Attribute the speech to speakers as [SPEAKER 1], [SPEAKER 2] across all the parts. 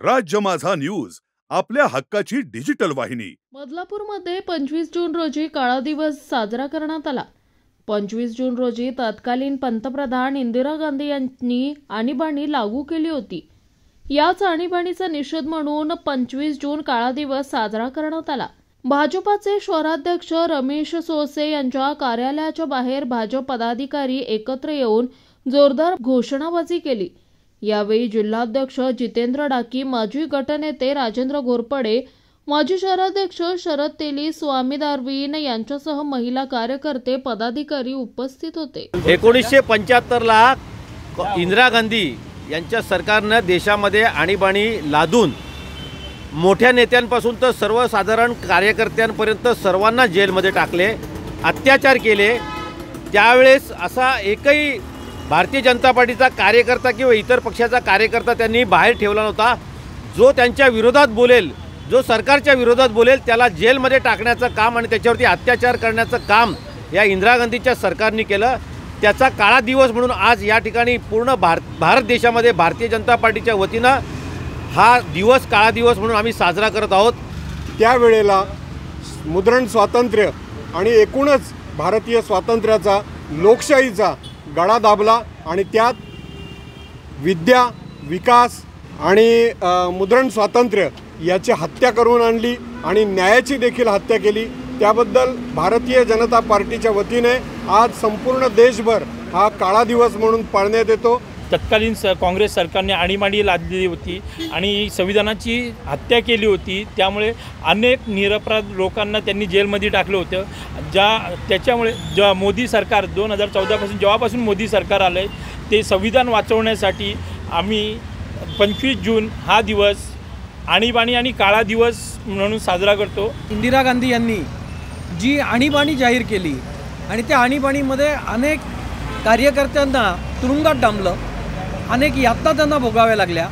[SPEAKER 1] राज्य माझा न्यूज, आपल्या हक्काची डिजिटल वाहिनी।
[SPEAKER 2] बदलापूरमध्ये 25 जून रोजी काळा दिवस साजरा करण्यात आला। 25 जून रोजी तत्कालीन पंतप्रधान इंदिरा गांधी यांनी आणीबाणी लागू केली होती। याच आणीबाणीचा निषेध म्हणून 25 जून काळा दिवस साजरा करण्यात आला। भाजपाचे शहराध्यक्ष रमेश सोसे यांच्या कार्यालयाच्या बाहेर भाजप पदाधिकारी एकत्र येऊन जोरदार घोषणाबाजी केली। यावेळी जिल्हाध्यक्ष जितेंद्र डाकी, माजी गटनेते राजेंद्र घोरपडे, माजी शहराध्यक्ष शरद तेली, स्वामी दारवीन यांच्यासह महिला कार्यकर्ते पदाधिकारी उपस्थित होते।
[SPEAKER 3] 1975 ला इंदिरा गांधी यांच्या सरकारने देशामध्ये आणीबाणी लादून मोठ्या नेत्यांपासून तर सर्वसाधारण कार्यकर्त्यांपर्यंत सर्वांना जेलमध्ये टाकले, अत्याचार केले। त्यावेळेस असा एकही भारतीय जनता पार्टीचा कार्यकर्ता किंवा इतर पक्षाचा कार्यकर्ता त्यांनी बाहेर ठेवला नव्हता। जो त्यांच्या विरोधात बोलेल, जो सरकारच्या विरोधात बोलेल त्याला जेलमध्ये टाकण्याचं काम आणि त्याच्यावरती अत्याचार करण्याचं काम या इंदिरा गांधीच्या सरकारने केलं। त्याचा काळा दिवस म्हणून आज या ठिकाणी पूर्ण भारत देशामध्ये भारतीय जनता पार्टीच्या वतीनं हा दिवस काळा दिवस म्हणून आम्ही साजरा करत आहोत।
[SPEAKER 4] त्यावेळेला मुद्रण स्वातंत्र्य आणि एकूणच भारतीय स्वातंत्र्याचा, लोकशाहीचा गळा दाबला आणि त्यात विद्या, विकास आणि मुद्रण स्वातंत्र्य याची हत्या करून आणली आणि न्यायाची देखील हत्या केली। त्याबद्दल भारतीय जनता पार्टीच्या वतीने आज संपूर्ण देशभर हा काळा दिवस म्हणून पाळण्यात येतो।
[SPEAKER 5] तत्कालीन काँग्रेस सरकारने आणीबाणी लादली होती आणि संविधानाची हत्या केली होती। त्यामुळे अनेक निरपराध लोकांना त्यांनी जेलमध्ये टाकलं होतं। त्याच्यामुळे मोदी सरकार 2014 पासून जेव्हापासून मोदी सरकार आलं ते संविधान वाचवण्यासाठी आम्ही 25 जून हा दिवस आणीबाणी आणि काळा दिवस म्हणून साजरा करतो।
[SPEAKER 6] इंदिरा गांधी यांनी जी आणीबाणी जाहीर केली आणि त्या आणीबाणीमध्ये अनेक कार्यकर्त्यांना तुरुंगात डांबलं, अनेक यातना त्यांना भोगाव्या लागल्या।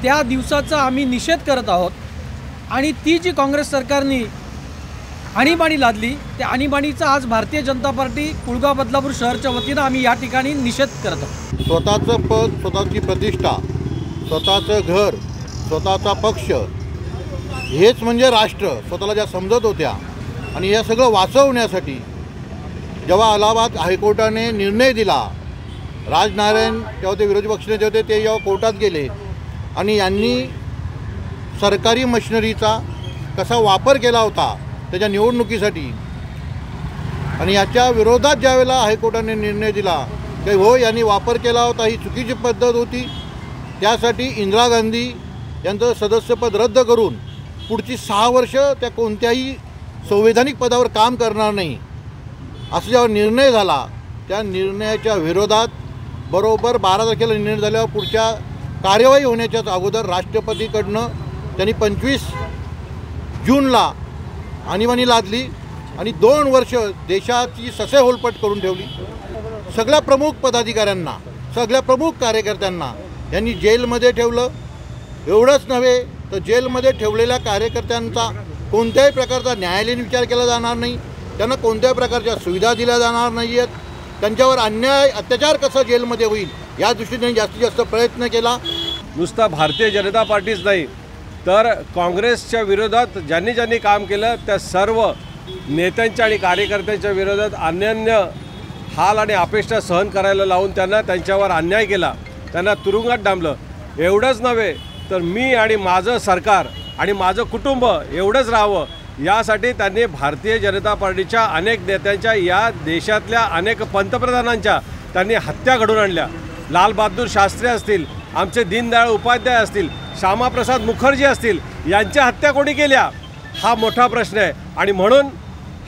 [SPEAKER 6] त्या दिवसाचा आम्ही निषेध करत आहोत आणि ती जी काँग्रेस सरकारने आणीबाणी लादली त्या आणीबाणीचा आज भारतीय जनता पार्टी कुळगाव बदलापूर शहरच्या वतीनं आम्ही या ठिकाणी निषेध करत आहोत।
[SPEAKER 7] स्वतःचं पद, स्वतःची प्रतिष्ठा, स्वतःचं घर, स्वतःचा पक्ष, हेच म्हणजे राष्ट्र स्वतःला ज्या समजत होत्या आणि हे सगळं वाचवण्यासाठी जेव्हा अलाहाबाद हायकोर्टाने निर्णय दिला, राजनारायण तेव्हा ते विरोधी पक्षनेते होते, ते जेव्हा कोर्टात गेले आणि यांनी सरकारी मशिनरीचा कसा वापर केला होता त्याच्या निवडणुकीसाठी आणि याच्या विरोधात ज्यावेळेला हायकोर्टाने निर्णय दिला की हो यांनी वापर केला होता, ही चुकीची पद्धत होती, त्यासाठी इंदिरा गांधी यांचं सदस्यपद रद्द करून पुढची 6 वर्ष त्या कोणत्याही संवैधानिक पदावर काम करणार नाही असं जेव्हा निर्णय झाला, त्या निर्णयाच्या विरोधात बरोबर 12 तारखेला निर्णय झाल्यावर पुढच्या कार्यवाही होण्याच्याच अगोदर राष्ट्रपतीकडनं त्यांनी 25 जूनला आणीबाणी लादली आणि 2 वर्ष देशाची ससेहोलपट करून ठेवली। सगळ्या प्रमुख पदाधिकाऱ्यांना, सगळ्या प्रमुख कार्यकर्त्यांना यांनी जेलमध्ये ठेवलं। एवढंच नव्हे तर जेलमध्ये ठेवलेल्या कार्यकर्त्यांचा कोणत्याही प्रकारचा न्यायालयीन विचार केला जाणार नाही, त्यांना कोणत्याही प्रकारच्या सुविधा दिल्या जाणार नाही आहेत, त्यांच्यावर अन्याय अत्याचार कसा जेलमध्ये होईल या दृष्टीने जास्तीत जास्त प्रयत्न केला।
[SPEAKER 8] नुसता भारतीय जनता पार्टीच नाही तर काँग्रेसच्या विरोधात ज्यांनी काम केलं त्या सर्व नेत्यांच्या आणि कार्यकर्त्यांच्या विरोधात अन्यान्य हाल आणि अपेक्षा सहन करायला लावून त्यांना त्यांच्यावर अन्याय केला, त्यांना तुरुंगात डांबलं। एवढंच नव्हे तर मी आणि माझं सरकार आणि माझं कुटुंब एवढंच राहावं यासाठी त्यांनी भारतीय जनता पार्टीच्या अनेक नेत्यांच्या, या देशातल्या अनेक पंतप्रधानांच्या त्यांनी हत्या घडवून आणल्या। लालबहादूर शास्त्री असतील, आमचे दीनदयाळ उपाध्याय असतील, श्यामाप्रसाद मुखर्जी असतील, यांच्या हत्या कोणी केल्या हा मोठा प्रश्न आहे आणि म्हणून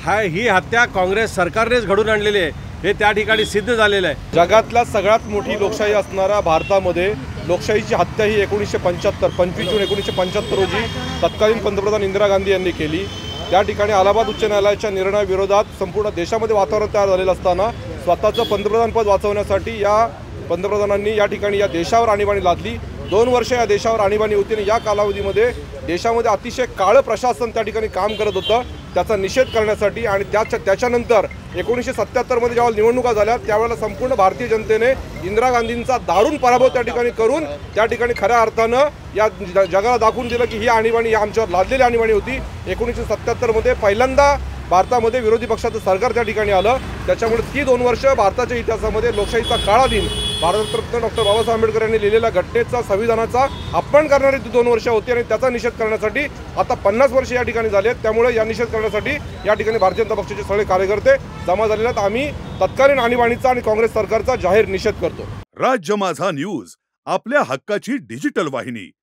[SPEAKER 8] ही हत्या काँग्रेस सरकारनेच घडवून आणलेली आहे हे त्या ठिकाणी सिद्ध झालेलं आहे।
[SPEAKER 9] जगातल्या सगळ्यात मोठी लोकशाही असणाऱ्या भारतामध्ये लोकशाहीची हत्या ही 25 जून 1975 रोजी तत्कालीन पंतप्रधान इंदिरा गांधी यांनी केली। त्या ठिकाणी अलाहाबाद उच्च न्यायालयाच्या निर्णयाविरोधात संपूर्ण देशामध्ये वातावरण तयार झालेलं असताना स्वतःचं पंतप्रधानपद वाचवण्यासाठी या पंतप्रधानांनी या ठिकाणी या देशावर आणीबाणी लादली। 2 वर्ष या देशावर आणीबाणी होती आणि या कालावधीमध्ये देशामध्ये अतिशय काळं प्रशासन त्या ठिकाणी काम करत होतं त्याचा निषेध करण्यासाठी आणि त्याच्यानंतर 1977 जेव्हा निवडणुका झाल्या त्यावेळेला संपूर्ण भारतीय जनतेने इंदिरा गांधींचा दारुण पराभव त्या ठिकाणी करून त्या ठिकाणी खऱ्या अर्थानं या जगाला दाखवून दिलं की ही आणीबाणी आमच्यावर लादलेली आणीबाणी होती। 1977 पहिल्यांदा भारतामध्ये विरोधी पक्षाचं सरकार त्या ठिकाणी आलं, त्याच्यामुळे ती 2 वर्ष भारताच्या इतिहासामध्ये लोकशाहीचा काळा दिन, भारतरत्न डॉक्टर बाबासाहेब आंबेडकर यांनी लिहिलेल्या घटनेचा संविधानाचा अपमान करणारी ती 2 वर्ष होती आणि त्याचा निषेध करण्यासाठी आता 50 वर्ष या ठिकाणी झाले आहेत। त्यामुळे या निषेध करण्यासाठी या ठिकाणी भारतीय जनता पक्षाचे सगळे कार्यकर्ते जमा झालेले आहेत। आम्ही तत्कालीन आणीबाणीचा आणि काँग्रेस सरकारचा जाहीर निषेध करतो।
[SPEAKER 1] राज्य माझा न्यूज, आपल्या हक्काची डिजिटल वाहिनी।